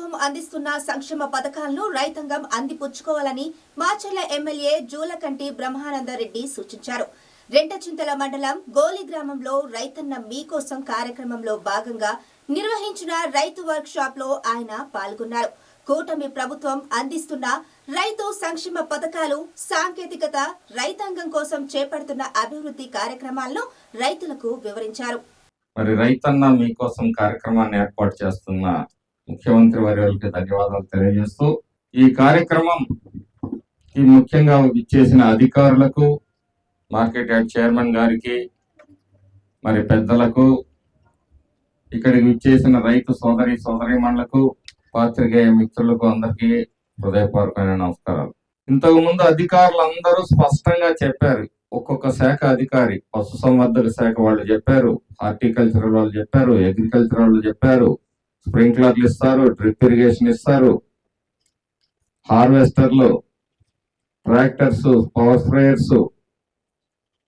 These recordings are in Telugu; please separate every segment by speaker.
Speaker 1: ప్రభుత్వం అందిస్తున్న సంక్షేమ పథకాలను రైతాంగం అందిపుచ్చుకోవాలని మాచర్ల ఎమ్మెల్యే జూలకంటి బ్రహ్మానందరెడ్డి సూచించారు. రెంటచింతల మండలం గోలి గ్రామంలో రైతన్న మీకోసం కార్యక్రమంలో భాగంగా నిర్వహించిన రైతు వర్క్ షాప్ లో ఆయన పాల్గొన్నారు. కూటమి ప్రభుత్వం అందిస్తున్న రైతు సంక్షేమ పథకాలు, సాంకేతికత, రైతాంగం కోసం చేపడుతున్న అభివృద్ధి కార్యక్రమాలను రైతులకు వివరించారు.
Speaker 2: మరి రైతన్న మీకోసం కార్యక్రమాన్ని ఏర్పాటు చేస్తున్న ముఖ్యమంత్రి వర్యులకి ధన్యవాదాలు తెలియజేస్తూ, ఈ కార్యక్రమం ముఖ్యంగా ఇచ్చేసిన అధికారులకు, మార్కెట్ యార్డ్ చైర్మన్ గారికి, మరి పెద్దలకు, ఇక్కడికి ఇచ్చేసిన రైతు సోదరీమణులకు, పాత్రికేయ మిత్రులకు అందరికీ హృదయపూర్వకమైన నమస్కారాలు. ఇంతకు ముందు అధికారులందరూ స్పష్టంగా చెప్పారు. ఒక్కొక్క శాఖ అధికారి, పశుసంవర్ధక శాఖ వాళ్ళు చెప్పారు, హార్టికల్చర్ వాళ్ళు చెప్పారు, అగ్రికల్చర్ వాళ్ళు చెప్పారు, స్ప్రింక్లర్లు ఇస్తారు, డ్రిప్ ఇరిగేషన్ ఇస్తారు, హార్వెస్టర్లు, ట్రాక్టర్స్, పవర్ స్ప్రేయర్స్,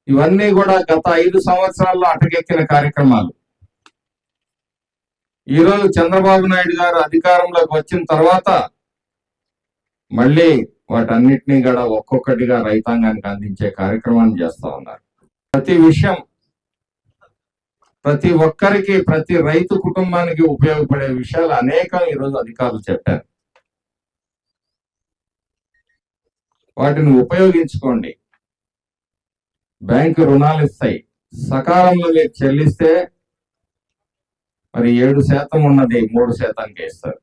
Speaker 2: ఇవన్నీ కూడా గత 5 సంవత్సరాల్లో అటకెక్కిన కార్యక్రమాలు. ఈరోజు చంద్రబాబు నాయుడు గారు అధికారంలోకి వచ్చిన తర్వాత మళ్ళీ వాటన్నిటినీ కూడా ఒక్కొక్కటిగా రైతాంగానికి అందించే కార్యక్రమాన్ని చేస్తా ఉన్నారు. ప్రతి విషయం ప్రతి ఒక్కరికి, ప్రతి రైతు కుటుంబానికి ఉపయోగపడే విషయాలు అనేకం ఈరోజు అధికారులు చెప్పారు. వాటిని ఉపయోగించుకోండి. బ్యాంకు రుణాలు ఇస్తాయి, సకాలంలో మీరు చెల్లిస్తే మరి 7% ఉన్నది 3%కే ఇస్తారు.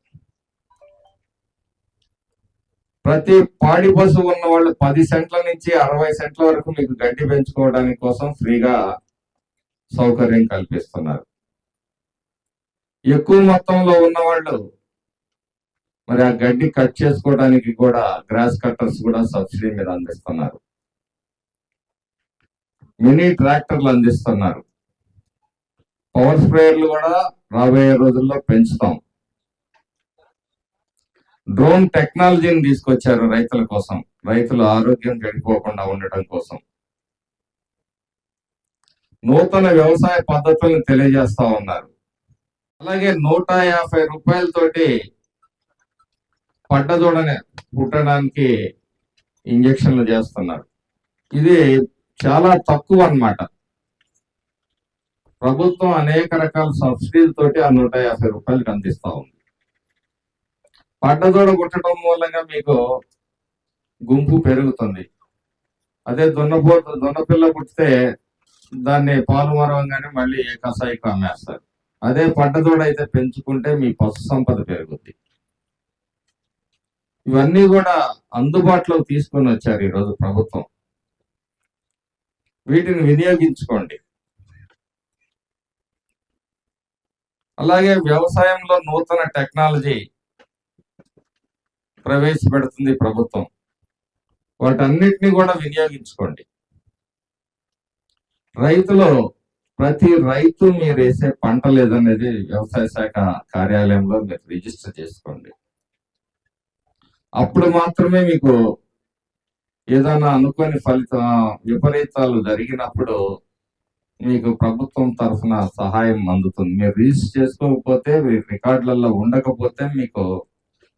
Speaker 2: ప్రతి పాడి పశువు ఉన్న వాళ్ళు 10 సెంట్ల నుంచి 60 సెంట్ల వరకు మీకు గడ్డి పెంచుకోవడానికి కోసం ఫ్రీగా సౌకర్యం కల్పిస్తున్నారు. ఎక్కువ మొత్తంలో ఉన్న వాళ్ళు మరి ఆ గడ్డి కట్ చేసుకోవడానికి కూడా గ్రాస్ కట్టర్స్ కూడా సబ్సిడీ మీద అందిస్తున్నారు. మినీ ట్రాక్టర్లు అందిస్తున్నారు. పవర్ స్ప్రేయర్లు కూడా రాబోయే రోజుల్లో పెంచుతాం. డ్రోన్ టెక్నాలజీని తీసుకొచ్చారు రైతుల కోసం, రైతుల ఆరోగ్యం చెడిపోకుండా ఉండటం కోసం. నూతన వ్యవసాయ పద్ధతులను తెలియజేస్తా ఉన్నారు. అలాగే 150 రూపాయలతోటి పడ్డదూడని పుట్టడానికి ఇంజక్షన్లు చేస్తున్నారు. ఇది చాలా తక్కువ అన్నమాట. ప్రభుత్వం అనేక రకాల సబ్సిడీలతోటి ఆ 150 రూపాయలకి అందిస్తా ఉంది. పడ్డదూడ పుట్టడం మూలంగా మీకు గుంపు పెరుగుతుంది. అదే దున్నపిల్ల పుట్టితే దాన్ని పాలు మరవంగానే మళ్ళీ కసాయికి అమ్మేస్తారు. అదే పడ్డదూడ అయితే పెంచుకుంటే మీ పశు సంపద పెరుగుద్ది. ఇవన్నీ కూడా అందుబాటులోకి తీసుకొని వచ్చారు ఈరోజు ప్రభుత్వం. వీటిని వినియోగించుకోండి. అలాగే వ్యవసాయంలో నూతన టెక్నాలజీ ప్రవేశపెడుతుంది ప్రభుత్వం. వాటన్నిటిని కూడా వినియోగించుకోండి. రైతులు, ప్రతి రైతు మీరు వేసే పంట లేదనేది వ్యవసాయ శాఖ కార్యాలయంలో మీరు రిజిస్టర్ చేసుకోండి. అప్పుడు మాత్రమే మీకు ఏదైనా అనుకోని విపరీతాలు జరిగినప్పుడు మీకు ప్రభుత్వం తరఫున సహాయం అందుతుంది. మీరు రిజిస్టర్ చేసుకోకపోతే, రికార్డులలో ఉండకపోతే మీకు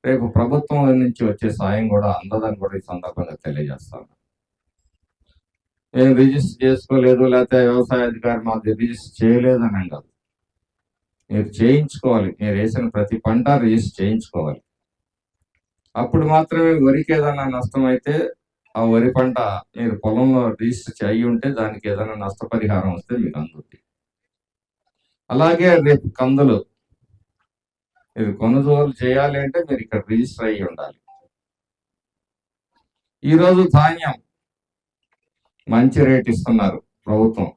Speaker 2: రేపు ప్రభుత్వం నుంచి వచ్చే సాయం కూడా అందదని కూడా ఈ సందర్భంగా తెలియజేస్తాను. నేను రిజిస్టర్ చేసుకోలేదు, లేకపోతే వ్యవసాయ అధికారి మాకు రిజిస్టర్ చేయలేదని కాదు. మీరు చేయించుకోవాలి. మీరు వేసిన ప్రతి పంట రిజిస్టర్ చేయించుకోవాలి. అప్పుడు మాత్రమే వరికి ఏదైనా నష్టం అయితే ఆ వరి పంట మీరు పొలంలో రిజిస్టర్ చేయి ఉంటే దానికి ఏదైనా నష్టపరిహారం వస్తే మీకు అందుతుంది. అలాగే రేపు కందులు మీరు కొనుగోలు చేయాలి అంటే మీరు ఇక్కడ రిజిస్టర్ అయ్యి ఉండాలి. ఈరోజు ధాన్యం మంచి రేట్ ఇస్తున్నారు ప్రభుత్వం.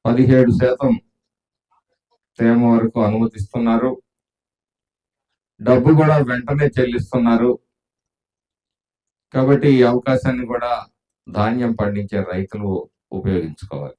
Speaker 2: 17% తేమ వరకు అనుమతిస్తున్నారు. డబ్బు కూడా వెంటనే చెల్లిస్తున్నారు. కాబట్టి ఈ అవకాశాన్ని కూడా ధాన్యం పండించే రైతులు ఉపయోగించుకోవాలి.